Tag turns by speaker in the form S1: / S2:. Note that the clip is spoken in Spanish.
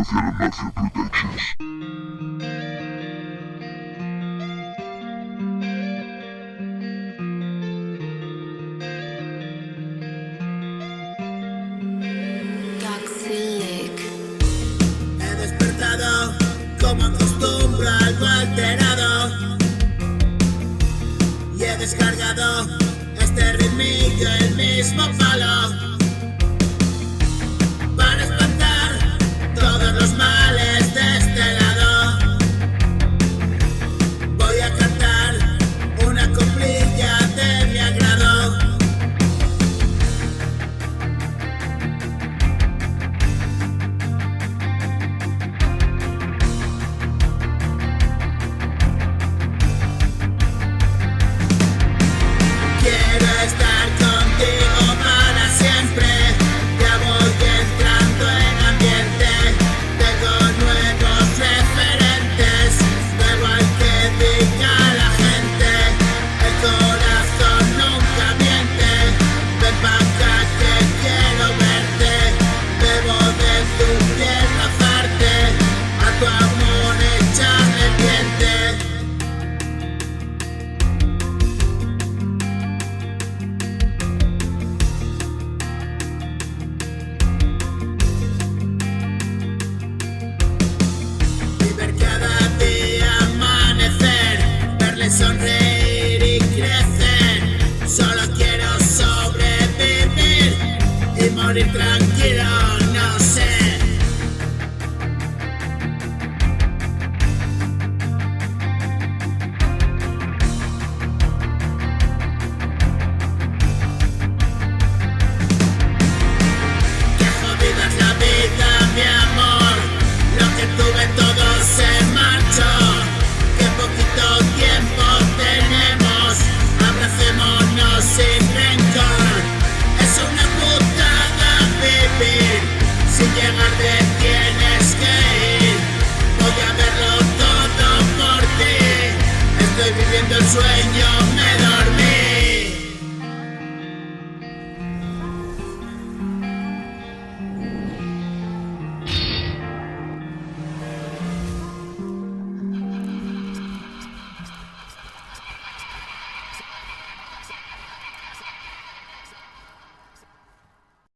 S1: hacia la Mafia Productions.
S2: He despertado como acostumbro, algo alterado, y he descargado este ritmillo, el mismo palo, para espantar todos los males de este lado. Voy a cantar una coplilla de mi agrado. Quiero estar contigo para siempre. Ya voy entrando en ambiente. Tengo nuevos referentes. Da igual que diga la gente. El corazón nunca miente. Ven pa' acá que quiero verte. Debo de tu piel rozarte. A tu amor echarle el diente. Y ver cada día amanecer, verle sonreír.